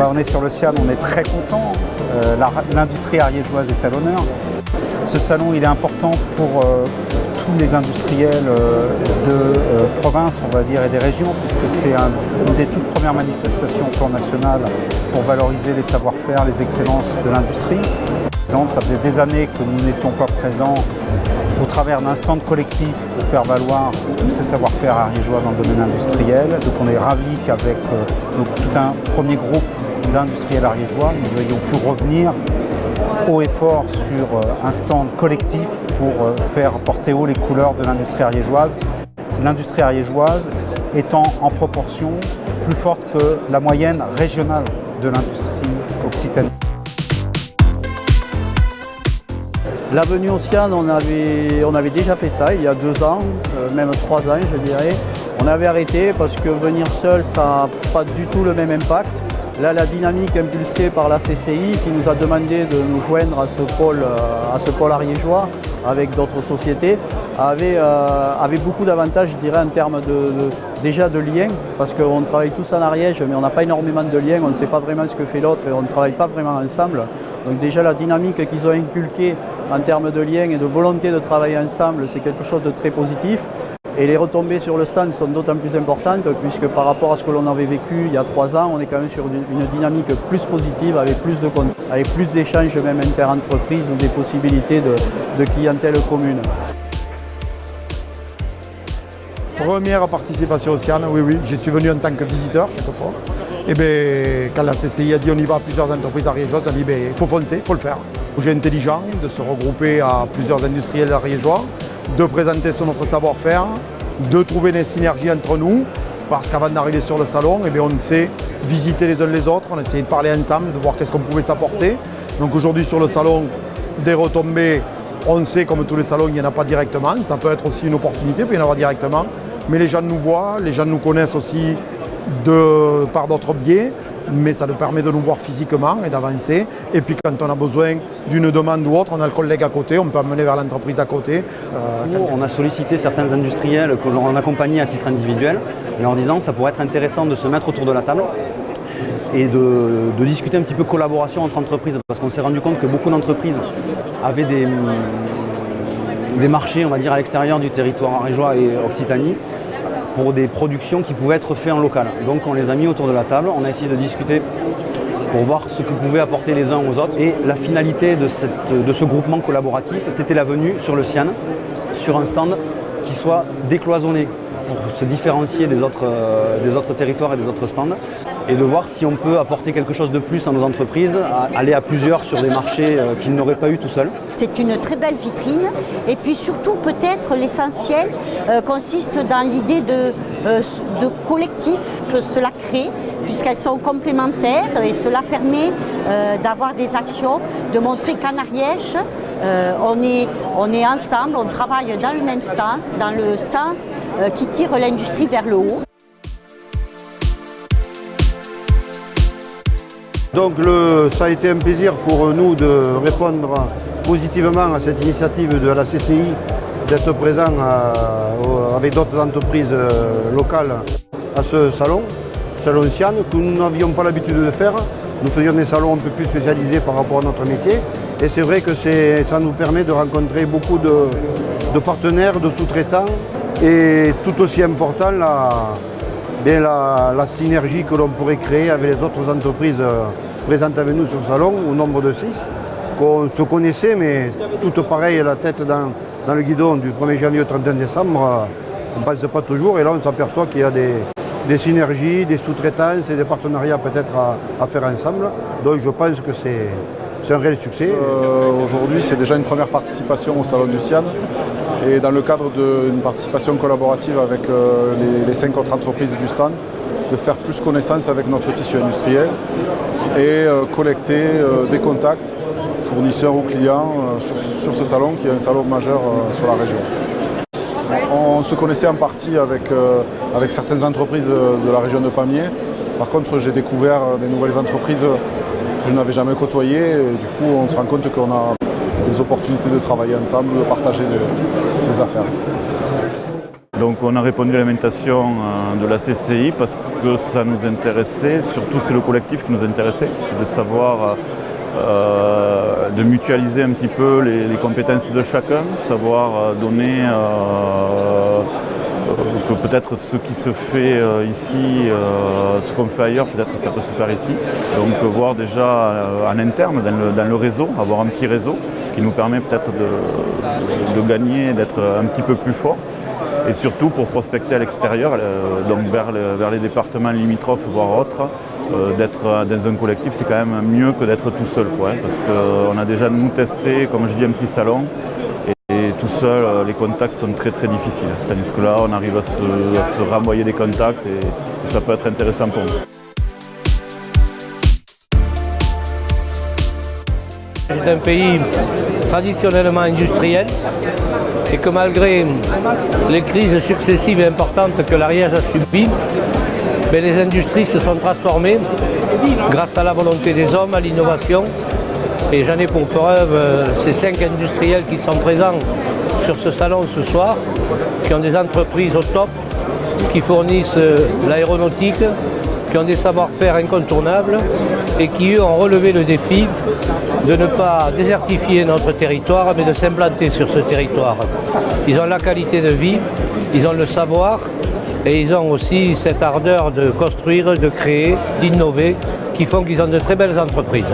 On est sur le Sian, on est très content. L'industrie ariégeoise est à l'honneur. Ce salon il est important pour tous les industriels de province, on va dire, et des régions, puisque c'est une des toutes premières manifestations au plan national pour valoriser les savoir-faire, les excellences de l'industrie. Ça faisait des années que nous n'étions pas présents au travers d'un stand collectif pour faire valoir tous ces savoir-faire ariégeois dans le domaine industriel. Donc on est ravis qu'avec tout un premier groupe d'industriels ariégeois, nous ayons pu revenir haut et fort sur un stand collectif pour faire porter haut les couleurs de l'industrie ariégeoise. L'industrie ariégeoise étant en proportion plus forte que la moyenne régionale de l'industrie occitane. La venue au Sian, on avait déjà fait ça il y a 2 ans, même 3 ans je dirais. On avait arrêté parce que venir seul, ça n'a pas du tout le même impact. Là, la dynamique impulsée par la CCI qui nous a demandé de nous joindre à ce pôle ariégeois avec d'autres sociétés avait beaucoup d'avantages, je dirais, en termes déjà de liens, parce qu'on travaille tous en Ariège, mais on n'a pas énormément de liens, on ne sait pas vraiment ce que fait l'autre et on ne travaille pas vraiment ensemble. Donc déjà la dynamique qu'ils ont inculquée en termes de liens et de volonté de travailler ensemble, c'est quelque chose de très positif. Et les retombées sur le stand sont d'autant plus importantes puisque par rapport à ce que l'on avait vécu il y a 3 ans, on est quand même sur une dynamique plus positive, avec plus de contacts, avec plus d'échanges même inter-entreprises ou des possibilités de clientèle commune. Première participation au Sian, oui, je suis venu en tant que visiteur chaque fois. Et bien, quand la CCI a dit on y va à plusieurs entreprises ariégeoises, on a dit il faut foncer, il faut le faire. C'est intelligent de se regrouper à plusieurs industriels ariégeois, de présenter notre savoir-faire, de trouver des synergies entre nous, parce qu'avant d'arriver sur le salon, on sait visiter les uns les autres, on a essayé de parler ensemble, de voir qu'est-ce qu'on pouvait s'apporter. Donc aujourd'hui sur le salon, des retombées, on sait comme tous les salons, il n'y en a pas directement, ça peut être aussi une opportunité, il peut y en avoir directement, mais les gens nous voient, les gens nous connaissent aussi par d'autres biais, mais ça nous permet de nous voir physiquement et d'avancer. Et puis quand on a besoin d'une demande ou autre, on a le collègue à côté, on peut amener vers l'entreprise à côté. On a sollicité certains industriels que l'on accompagnait à titre individuel, en leur disant que ça pourrait être intéressant de se mettre autour de la table et de discuter un petit peu collaboration entre entreprises, parce qu'on s'est rendu compte que beaucoup d'entreprises avaient des marchés, on va dire, à l'extérieur du territoire ariégeois et Occitanie, pour des productions qui pouvaient être faites en local. Donc on les a mis autour de la table, on a essayé de discuter pour voir ce que pouvaient apporter les uns aux autres. Et la finalité de ce groupement collaboratif, c'était la venue sur le Sian, sur un stand qui soit décloisonné pour se différencier des autres territoires et des autres stands, et de voir si on peut apporter quelque chose de plus à nos entreprises, aller à plusieurs sur des marchés qu'ils n'auraient pas eu tout seuls. C'est une très belle vitrine, et puis surtout peut-être l'essentiel consiste dans l'idée de collectif que cela crée, puisqu'elles sont complémentaires, et cela permet d'avoir des actions, de montrer qu'en Ariège, on est ensemble, on travaille dans le même sens, dans le sens qui tire l'industrie vers le haut. Donc ça a été un plaisir pour nous de répondre positivement à cette initiative de la CCI, d'être présent avec d'autres entreprises locales à ce salon Sian, que nous n'avions pas l'habitude de faire. Nous faisions des salons un peu plus spécialisés par rapport à notre métier. Et c'est vrai que ça nous permet de rencontrer beaucoup de partenaires, de sous-traitants, et tout aussi important, la synergie que l'on pourrait créer avec les autres entreprises présentes avec nous sur le salon, au nombre de 6, qu'on se connaissait, mais toutes pareilles, la tête dans le guidon du 1er janvier au 31 décembre, on ne pense pas toujours, et là on s'aperçoit qu'il y a des synergies, des sous-traitances et des partenariats peut-être à faire ensemble. Donc je pense que c'est un réel succès. Aujourd'hui, c'est déjà une première participation au Salon du Sian, et dans le cadre d'une participation collaborative avec les 5 autres entreprises du stand, de faire plus connaissance avec notre tissu industriel et collecter des contacts fournisseurs ou clients sur ce salon qui est un salon majeur sur la région. On se connaissait en partie avec certaines entreprises de la région de Pamiers. Par contre, j'ai découvert des nouvelles entreprises que je n'avais jamais côtoyées. Et du coup, on se rend compte qu'on a des opportunités de travailler ensemble, de partager des affaires. Donc on a répondu à l'invitation de la CCI parce que ça nous intéressait, surtout c'est le collectif qui nous intéressait, c'est de savoir, de mutualiser un petit peu les compétences de chacun, savoir donner que peut-être ce qui se fait ici, ce qu'on fait ailleurs, peut-être que ça peut se faire ici. Donc voir déjà en interne, dans le réseau, avoir un petit réseau qui nous permet peut-être de gagner, d'être un petit peu plus fort. Et surtout pour prospecter à l'extérieur, donc vers les départements limitrophes, voire autres, d'être dans un collectif, c'est quand même mieux que d'être tout seul, quoi, hein, parce qu'on a déjà nous testé, comme je dis, un petit salon, et tout seul, les contacts sont très très difficiles. Tandis que là, on arrive à se renvoyer des contacts et ça peut être intéressant pour nous. C'est un pays traditionnellement industriel et que malgré les crises successives et importantes que l'Ariège a subies, les industries se sont transformées grâce à la volonté des hommes, à l'innovation. Et j'en ai pour preuve ces 5 industriels qui sont présents sur ce salon ce soir, qui ont des entreprises au top, qui fournissent l'aéronautique, qui ont des savoir-faire incontournables et qui, eux, ont relevé le défi de ne pas désertifier notre territoire, mais de s'implanter sur ce territoire. Ils ont la qualité de vie, ils ont le savoir et ils ont aussi cette ardeur de construire, de créer, d'innover, qui font qu'ils ont de très belles entreprises.